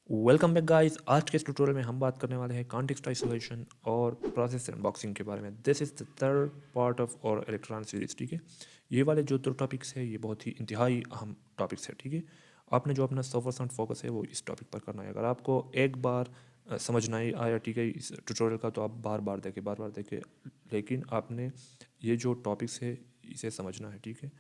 Welcome back guys. आज के इस ट्यूटोरियल में हम बात करने वाले हैं कॉन्टेक्स्ट आइसोलेशन और प्रोसेस अनबॉक्सिंग के बारे में। This is the third part of और इलेक्ट्रॉन सीरीज। ठीक है, ये वाले जो दो टॉपिक्स है ये बहुत ही इंतहाई अहम टॉपिक्स है। ठीक है, आपने जो अपना 100% फोकस है वो इस टॉपिक पर करना है। अगर आपको एक बार समझ नहीं आया ठीक है इस ट्यूटोरियल का, तो आप बार बार देखें, लेकिन आपने ये जो टॉपिक्स है इसे समझना है। ठीक है,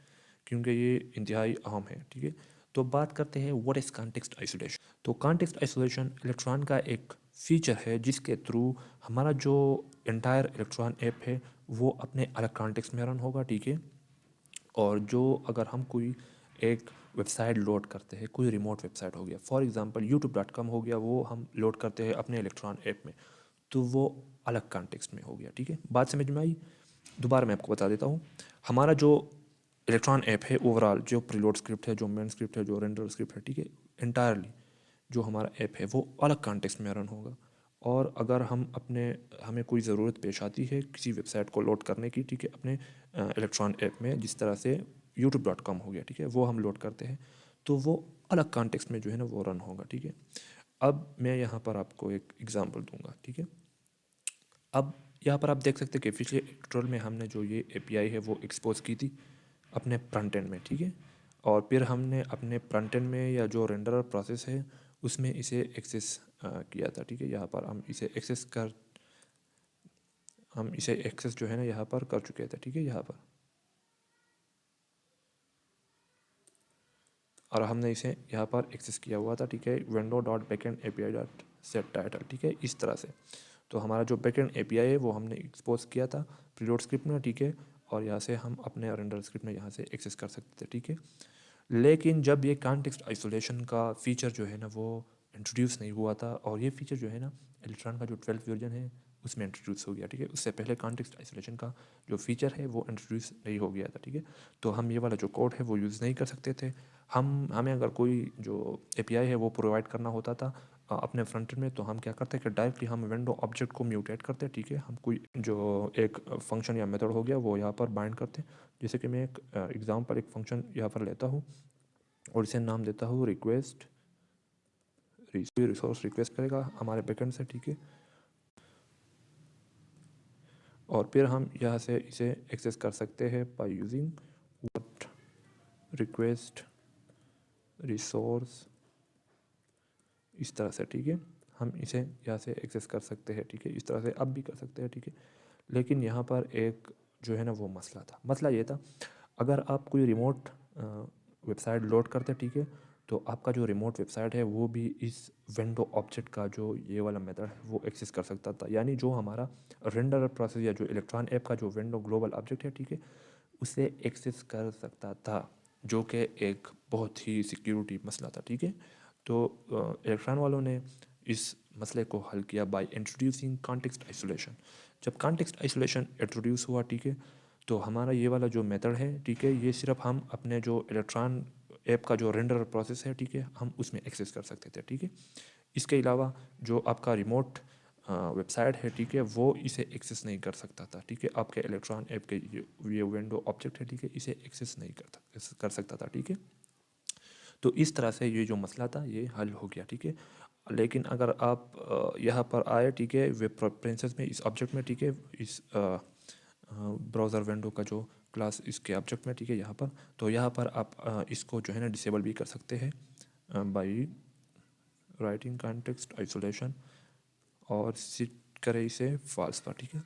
क्योंकि ये इंतहाई अहम है। ठीक है, तो बात करते हैं व्हाट इज़ कॉन्टेक्स्ट आइसोलेशन। तो कॉन्टेक्स्ट आइसोलेशन इलेक्ट्रॉन का एक फीचर है जिसके थ्रू हमारा जो एंटायर इलेक्ट्रॉन ऐप है वो अपने अलग कॉन्टेक्स्ट में रन होगा। ठीक है, और जो अगर हम कोई एक वेबसाइट लोड करते हैं, कोई रिमोट वेबसाइट हो गया, फॉर एग्जांपल youtube.com हो गया, वो हम लोड करते हैं अपने इलेक्ट्रॉन ऐप में, तो वो अलग कॉन्टेक्स्ट में हो गया। ठीक है, बात समझ में आई? दोबारा मैं आपको बता देता हूँ। हमारा जो इलेक्ट्रॉन ऐप है ओवरऑल, जो प्रीलोड स्क्रिप्ट है, जो मेन स्क्रिप्ट है, जो रेंडर स्क्रिप्ट है, ठीक है, इंटायरली जो हमारा ऐप है वो अलग कॉन्टेक्स्ट में रन होगा। और अगर हमें कोई ज़रूरत पेश आती है किसी वेबसाइट को लोड करने की, ठीक है, अपने इलेक्ट्रॉन ऐप में, जिस तरह से youtube.com हो गया, ठीक है, वो हम लोड करते हैं, तो वो अलग कॉन्टेक्स्ट में जो है ना वो रन होगा। ठीक है, अब मैं यहाँ पर आपको एक एग्जांपल दूंगा। ठीक है, अब यहाँ पर आप देख सकते हैं कि पिछले ट्यूटोरियल में हमने जो ये एपीआई है वो एक्सपोज की थी अपने फ्रंट एंड में। ठीक है, और फिर हमने अपने फ्रंट एंड में या जो रेंडर प्रोसेस है उसमें इसे एक्सेस किया था। ठीक है, यहाँ पर हम इसे एक्सेस जो है ना यहाँ पर कर चुके थे। ठीक है, यहाँ पर, और हमने इसे यहाँ पर एक्सेस किया हुआ था। ठीक है, window dot backend API dot set title. ठीक है, इस तरह से तो हमारा जो बैकेंड एपीआई है वो हमने एक्सपोज किया था प्रीलोड स्क्रिप्ट में। ठीक है, और यहाँ से हम अपने रेंडर स्क्रिप्ट में यहाँ से एक्सेस कर सकते थे। ठीक है, लेकिन जब ये कॉन्टेक्स्ट आइसोलेशन का फीचर जो है ना वो इंट्रोड्यूस नहीं हुआ था, और ये फीचर जो है ना इलेक्ट्रॉन का जो 12th वर्जन है उसमें इंट्रोड्यूस हो गया। ठीक है, उससे पहले कॉन्टेक्स्ट आइसोलेशन का जो फीचर है वो इंट्रोड्यूस नहीं हो गया था। ठीक है, तो हम ये वाला जो कोड है वो यूज़ नहीं कर सकते थे। हमें अगर कोई जो एपीआई है वो प्रोवाइड करना होता था अपने फ्रंट एंड में, तो हम क्या करते हैं कि डायरेक्टली हम विंडो ऑब्जेक्ट को म्यूटेट करते हैं। ठीक है, हम कोई जो एक फंक्शन या मेथड हो गया वो यहाँ पर बाइंड करते हैं। जैसे कि मैं एक एग्जांपल, एक फंक्शन यहाँ पर लेता हूँ और इसे नाम देता हूँ रिक्वेस्ट। रिसोर्स रिक्वेस्ट करेगा हमारे बैकेंड से। ठीक है, और फिर हम यहाँ से इसे एक्सेस कर सकते हैं by using what request resource, इस तरह से। ठीक है, हम इसे यहाँ से एक्सेस कर सकते हैं। ठीक है, इस तरह से अब भी कर सकते हैं। ठीक है, लेकिन यहाँ पर एक जो है ना वो मसला था। मसला ये था, अगर आप कोई रिमोट वेबसाइट लोड करते, ठीक है, तो आपका जो रिमोट वेबसाइट है वो भी इस विंडो ऑब्जेक्ट का जो ये वाला मेथड है वो एक्सेस कर सकता था। यानी जो हमारा रेंडर प्रोसेस या जो इलेक्ट्रॉन ऐप का जो विंडो ग्लोबल ऑब्जेक्ट है, ठीक है, उसे एक्सेस कर सकता था, जो कि एक बहुत ही सिक्योरिटी मसला था। ठीक है, तो इलेक्ट्रॉन वालों ने इस मसले को हल किया बाय इंट्रोड्यूसिंग कॉन्टेक्स्ट आइसोलेशन। जब कॉन्टेक्स्ट आइसोलेशन इंट्रोड्यूस हुआ, ठीक है, तो हमारा ये वाला जो मेथड है, ठीक है, ये सिर्फ हम अपने जो इलेक्ट्रॉन ऐप का जो रेंडर प्रोसेस है, ठीक है, हम उसमें एक्सेस कर सकते थे। ठीक है, इसके अलावा जो आपका रिमोट वेबसाइट है, ठीक है, वो इसे एक्सेस नहीं कर सकता था। ठीक है, आपके इलेक्ट्रॉन ऐप के ये विंडो ऑब्जेक्ट है, ठीक है, इसे एक्सेस नहीं कर सकता था। ठीक है, तो इस तरह से ये जो मसला था ये हल हो गया। ठीक है, लेकिन अगर आप यहाँ पर आए, ठीक है, वेब प्रेफरेंसेस में, इस ऑब्जेक्ट में, ठीक है, इस ब्राउज़र विंडो का जो क्लास इसके ऑब्जेक्ट में, ठीक है, यहाँ पर, तो यहाँ पर आप इसको जो है ना डिसेबल भी कर सकते हैं बाई राइटिंग कॉन्टेक्स्ट आइसोलेशन और सेट करें इसे फॉल्स पर। ठीक है,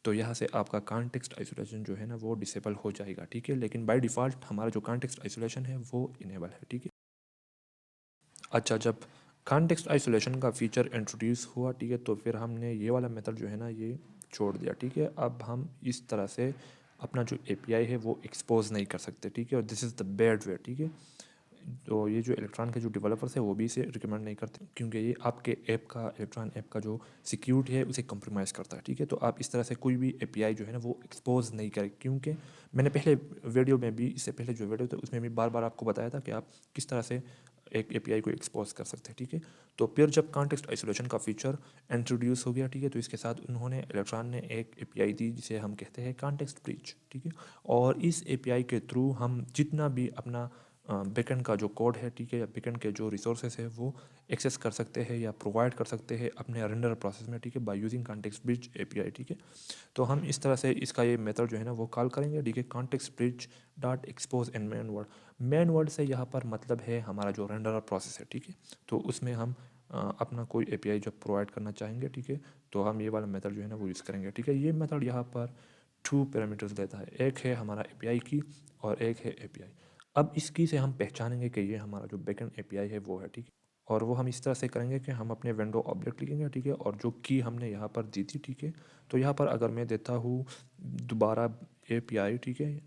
तो यहाँ से आपका कॉन्टेक्स्ट आइसोलेशन जो है ना वो डिसेबल हो जाएगा। ठीक है, लेकिन बाय डिफ़ॉल्ट हमारा जो कॉन्टेक्स्ट आइसोलेशन है वो इनेबल है। ठीक है, अच्छा, जब कॉन्टेक्स्ट आइसोलेशन का फीचर इंट्रोड्यूस हुआ, ठीक है, तो फिर हमने ये वाला मेथड जो है ना ये छोड़ दिया। ठीक है, अब हम इस तरह से अपना जो एपीआई है वो एक्सपोज नहीं कर सकते। ठीक है, और this is the bad way. ठीक है, तो ये जो इलेक्ट्रॉन के जो डेवलपर्स है वो भी इसे रिकमेंड नहीं करते, क्योंकि ये आपके ऐप का, इलेक्ट्रॉन ऐप का जो सिक्योरिटी है उसे कंप्रोमाइज़ करता है। ठीक है, तो आप इस तरह से कोई भी एपीआई जो है ना वो एक्सपोज नहीं करें, क्योंकि मैंने पहले वीडियो में भी, इससे पहले जो वीडियो थे उसमें भी बार बार आपको बताया था कि आप किस तरह से एक एपीआई को एक्सपोज कर सकते हैं। ठीक है, तो फिर जब कॉन्टेक्स्ट आइसोलेशन का फीचर इंट्रोड्यूस हो गया, ठीक है, तो इसके साथ उन्होंने, इलेक्ट्रॉन ने, एक एपीआई दी जिसे हम कहते हैं कॉन्टेक्स्ट ब्रीच। ठीक है, और इस एपीआई के थ्रू हम जितना भी अपना बैकएंड का जो कोड है, ठीक है, या बैकएंड के जो रिसोर्सेज है वो एक्सेस कर सकते हैं या प्रोवाइड कर सकते हैं अपने रेंडर प्रोसेस में, ठीक है, by using context bridge API, ठीक है। तो हम इस तरह से इसका ये मेथड जो है ना वो कॉल करेंगे, ठीक है, context bridge dot expose and main word से यहाँ पर मतलब है हमारा जो रेंडर प्रोसेस है, ठीक है। तो उसमें हम अपना कोई एपीआई जब प्रोवाइड करना चाहेंगे, ठीक है, तो हम ये वाला मेथड जो है ना वो यूज़ करेंगे, ठीक है। ये मेथड यहाँ पर 2 पैरामीटर्स देता है, एक है हमारा एपीआई की और एक है एपीआई। अब इस की से हम पहचानेंगे कि ये हमारा जो बैकएंड एपीआई है वो है, ठीक है। और वो हम इस तरह से करेंगे कि हम अपने विंडो ऑब्जेक्ट लिखेंगे, ठीक है, और जो की हमने यहाँ पर दी थी, ठीक है, तो यहाँ पर अगर मैं देता हूँ दोबारा एपीआई, ठीक है,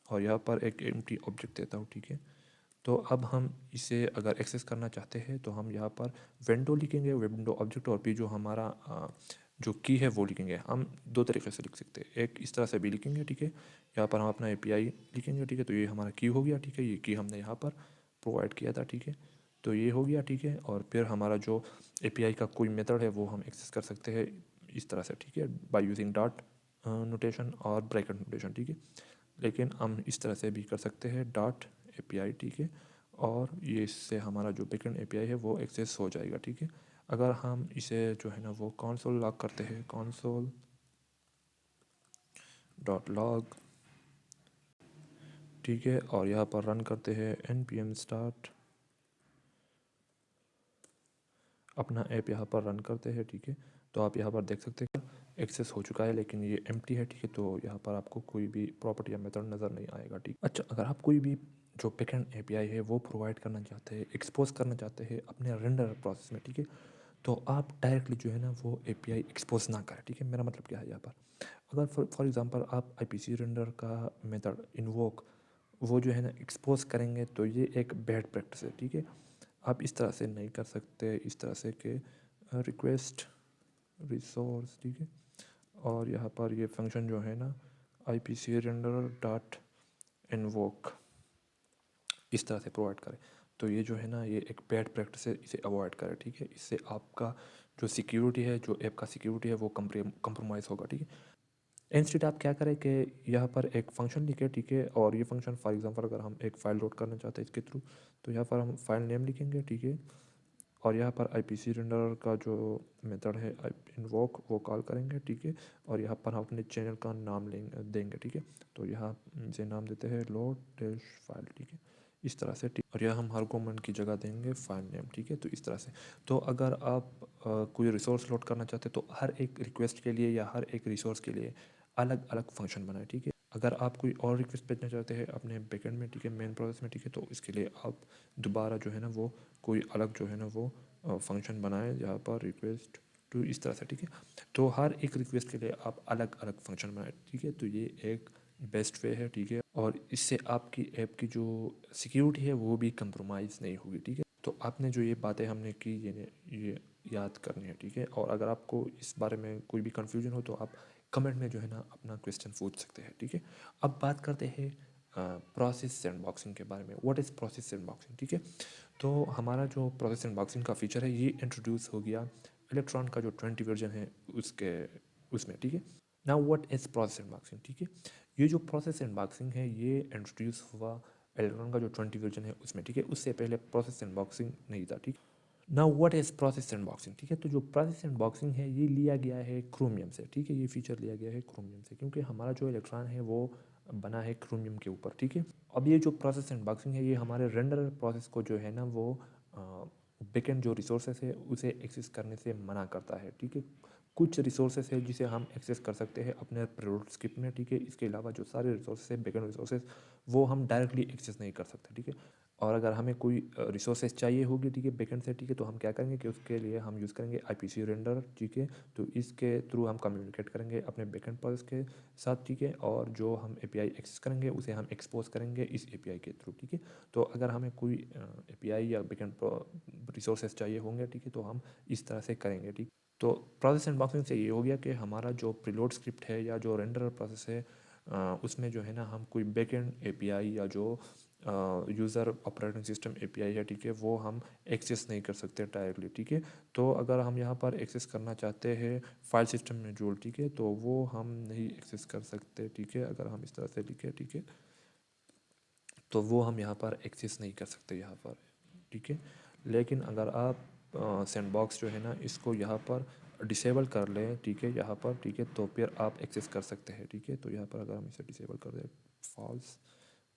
और यहाँ पर एक एम्प्टी ऑब्जेक्ट देता हूँ, ठीक है। तो अब हम इसे अगर एक्सेस करना चाहते हैं तो हम यहाँ पर विंडो लिखेंगे, विंडो ऑब्जेक्ट, और भी जो हमारा जो की है वो लिखेंगे। हम दो तरीके से लिख सकते हैं, एक इस तरह से भी लिखेंगे, ठीक है, यहाँ पर हम अपना एपीआई लिखेंगे, ठीक है, तो ये हमारा की हो गया, ठीक है, ये की हमने यहाँ पर प्रोवाइड किया था, ठीक है, तो ये हो गया, ठीक है। और फिर हमारा जो एपीआई का कोई मेथड है वो हम एक्सेस कर सकते हैं इस तरह से, ठीक है, बाय यूजिंग डॉट नोटेशन और ब्रैकेट नोटेशन, ठीक है। लेकिन हम इस तरह से भी कर सकते हैं डॉट एपीआई, ठीक है, और ये इससे हमारा जो बैकएंड एपीआई है वो एक्सेस हो जाएगा, ठीक है। अगर हम इसे जो है ना वो कंसोल लॉग करते हैं, कंसोल डॉट लॉग, ठीक है, और यहाँ पर रन करते हैं npm स्टार्ट, अपना ऐप यहाँ पर रन करते हैं, ठीक है, तो आप यहाँ पर देख सकते हैं एक्सेस हो चुका है, लेकिन ये एम्प्टी है, ठीक है, तो यहाँ पर आपको कोई भी प्रॉपर्टी या मेथड नज़र नहीं आएगा, ठीक। अच्छा, अगर आप कोई भी जो बैकएंड एपीआई है वो प्रोवाइड करना चाहते हैं, एक्सपोज करना चाहते हैं अपने रेंडर प्रोसेस में, ठीक है, तो आप डायरेक्टली जो है ना वो एपीआई एक्सपोज ना करें, ठीक है। मेरा मतलब क्या है यहाँ पर, अगर फॉर एग्जांपल आप आईपीसी रेंडर का मेथड इन्वोक वो जो है ना एक्सपोज करेंगे तो ये एक बैड प्रैक्टिस है, ठीक है। आप इस तरह से नहीं कर सकते, इस तरह से कि रिक्वेस्ट रिसोर्स, ठीक है, और यहाँ पर ये फंक्शन जो है ना I P C render dot invoke इस तरह से प्रोवाइड करें, तो ये जो है ना ये एक बैड प्रैक्टिस है, इसे अवॉइड करें, ठीक है। इससे आपका जो सिक्योरिटी है, जो ऐप का सिक्योरिटी है वो कंप्रोमाइज़ होगा, ठीक है। इंस्टेड आप क्या करें कि यहाँ पर एक फंक्शन लिखे, ठीक है, और ये फंक्शन फॉर एग्जांपल अगर हम एक फ़ाइल लोड करना चाहते हैं इसके थ्रू, तो यहाँ पर हम फाइल नेम लिखेंगे, ठीक है, और यहाँ पर आईपीसी रेंडर का जो मेथड है इन्वोक वो कॉल करेंगे, ठीक है, और यहाँ पर हम अपने चैनल का नाम देंगे, ठीक है, तो यहाँ से नाम देते हैं लोड डैश फाइल, ठीक है, इस तरह से, ठीक, और यह हम हर कमेंट की जगह देंगे फाइल नेम, ठीक है, तो इस तरह से। तो अगर आप कोई रिसोर्स लोड करना चाहते हैं तो हर एक रिक्वेस्ट के लिए या हर एक रिसोर्स के लिए अलग अलग फंक्शन बनाए, ठीक है। अगर आप कोई और रिक्वेस्ट भेजना चाहते हैं अपने बैकएंड में, ठीक है, मेन प्रोसेस में, ठीक है, तो इसके लिए आप दोबारा जो है ना वो कोई अलग जो है ना वो फंक्शन बनाए यहाँ पर रिक्वेस्ट टू इस तरह से, ठीक है। तो हर एक रिक्वेस्ट के लिए आप अलग अलग फंक्शन बनाए, ठीक है, तो ये एक बेस्ट वे है, ठीक है, और इससे आपकी ऐप की जो सिक्योरिटी है वो भी कंप्रोमाइज़ नहीं होगी, ठीक है। तो आपने जो ये बातें हमने की ये याद करनी है, ठीक है, और अगर आपको इस बारे में कोई भी कन्फ्यूजन हो तो आप कमेंट में जो है ना अपना क्वेश्चन पूछ सकते हैं, ठीक है। अब बात करते हैं प्रोसेस सैंडबॉक्सिंग के बारे में। व्हाट इज़ प्रोसेस सैंडबॉक्सिंग, ठीक है। तो हमारा जो प्रोसेस सैंडबॉक्सिंग का फीचर है ये इंट्रोड्यूस हो गया इलेक्ट्रॉन का जो 20 वर्जन है उसके उसमें, ठीक है। Now what is process sandboxing, ठीक है, ये जो प्रोसेस सैंडबॉक्सिंग है ये इंट्रोड्यूस हुआ इलेक्ट्रॉन का जो 20 वर्जन है उसमें, ठीक है, उससे पहले प्रोसेस सैंडबॉक्सिंग नहीं था, ठीक। Now what is process sandboxing, ठीक है, तो जो प्रोसेस सैंडबॉक्सिंग है ये लिया गया है क्रोमियम से, ठीक है, ये फीचर लिया गया है क्रोमियम से, क्योंकि हमारा जो इलेक्ट्रॉन है वो बना है क्रोमियम के ऊपर, ठीक है। अब ये जो प्रोसेस सैंडबॉक्सिंग है ये हमारे रेंडर प्रोसेस को जो है ना वो बैकएंड जो रिसोर्सेस है उसे एक्सेस करने से मना करता है, ठीक है। कुछ रिसोर्सेस है जिसे हम एक्सेस कर सकते हैं अपने प्रोडक्ट स्क्रिप्ट में, ठीक है, इसके अलावा जो सारे रिसोर्सेस है बैकएंड रिसोर्सेस वो हम डायरेक्टली एक्सेस नहीं कर सकते, ठीक है। और अगर हमें कोई रिसोर्सेज चाहिए होगी, ठीक है, बैकएंड से, ठीक है, तो हम क्या करेंगे कि उसके लिए हम यूज़ करेंगे आईपीसी रेंडर, ठीक है, तो इसके थ्रू हम कम्युनिकेट करेंगे अपने बैकएंड प्रोसेस के साथ, ठीक है, और जो हम एपीआई एक्सेस करेंगे उसे हम एक्सपोज करेंगे इस एपीआई के थ्रू, ठीक है। तो अगर हमें कोई एपीआई या बैकएंड रिसोर्सेज चाहिए होंगे, ठीक है, तो हम इस तरह से करेंगे, ठीक। तो प्रोसेस एंडबॉक्सिंग से ये हो गया कि हमारा जो प्रीलोड स्क्रिप्ट है या जो रेंडर प्रोसेस है उसमें जो है ना हम कोई बैकएंड एपीआई या जो यूज़र ऑपरेटिंग सिस्टम एपीआई है, ठीक है, वो हम एक्सेस नहीं कर सकते डायरेक्टली, ठीक है। तो अगर हम यहाँ पर एक्सेस करना चाहते हैं फाइल सिस्टम में जो, ठीक है, तो वो हम नहीं एक्सेस कर सकते, ठीक है, अगर हम इस तरह से लिखें, ठीक है, तो वो हम यहाँ पर एक्सेस नहीं कर सकते यहाँ पर, ठीक है। लेकिन अगर आप सैंडबॉक्स जो है ना इसको यहाँ पर डिसेबल कर लें, ठीक है, यहाँ पर, ठीक है, तो फिर आप एक्सेस कर सकते हैं, ठीक है। तो यहाँ पर अगर हम इसे डिसेबल कर दें फॉल्स,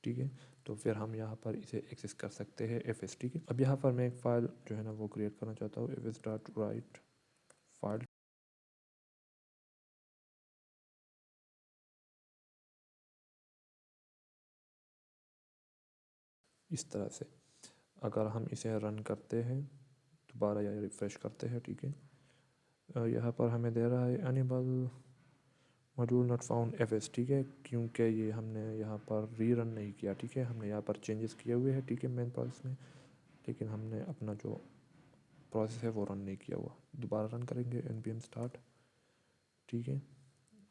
ठीक है, तो फिर हम यहाँ पर इसे एक्सेस कर सकते हैं fs, ठीक है। अब यहाँ पर मैं एक फ़ाइल जो है ना वो क्रिएट करना चाहता हूँ, fs.write फाइल, इस तरह से। अगर हम इसे रन करते हैं दोबारा या रिफ़्रेश करते हैं, ठीक है, यहाँ पर हमें दे रहा है unable module not found fs, ठीक है, क्योंकि ये हमने यहाँ पर रीरन नहीं किया, ठीक है। हमने यहाँ पर चेंजेस किए हुए हैं, ठीक है, मेन प्रोसेस में, लेकिन हमने अपना जो प्रोसेस है वो रन नहीं किया हुआ। दोबारा रन करेंगे npm स्टार्ट, ठीक है।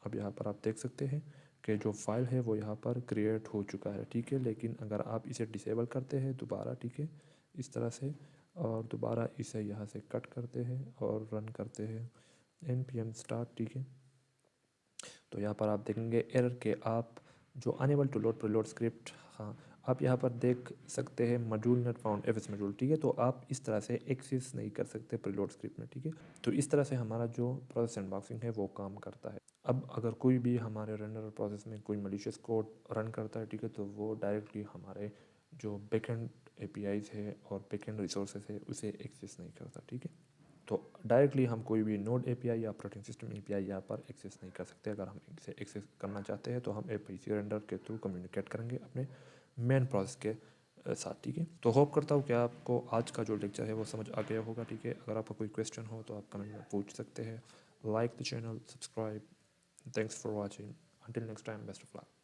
अब यहाँ पर आप देख सकते हैं कि जो फाइल है वो यहाँ पर क्रिएट हो चुका है, ठीक है। लेकिन अगर आप इसे डिसेबल करते हैं दोबारा, ठीक है, इस तरह से, और दोबारा इसे यहाँ से कट करते हैं और रन करते हैं npm स्टार्ट, ठीक है, तो यहाँ पर आप देखेंगे एरर के आप जो unable to load preload script, हाँ, आप यहाँ पर देख सकते हैं module not found FS module, ठीक है। तो आप इस तरह से एक्सेस नहीं कर सकते प्रीलोड स्क्रिप्ट में, ठीक है। तो इस तरह से हमारा जो प्रोसेस सैंडबॉक्सिंग है वो काम करता है। अब अगर कोई भी हमारे रेंडर प्रोसेस में कोई मलिशियस कोड रन करता है, ठीक है, तो वो डायरेक्टली हमारे जो बैकएंड एपीआईज है और बैकएंड रिसोर्सेज है उसे एक्सेस नहीं करता, ठीक है। तो डायरेक्टली हम कोई भी नोड एपीआई या ऑपरेटिंग सिस्टम एपीआई यहाँ पर एक्सेस नहीं कर सकते। अगर हम इसे एक्सेस करना चाहते हैं तो हम एपीसी रेंडर के थ्रू कम्युनिकेट करेंगे अपने मेन प्रोसेस के साथ, ठीक है। तो होप करता हूँ कि आपको आज का जो लेक्चर है वो समझ आ गया होगा, ठीक है। अगर आपका कोई क्वेश्चन हो तो आप कमेंट में पूछ सकते हैं। Like the channel, subscribe, thanks for watching, until next time, best of luck.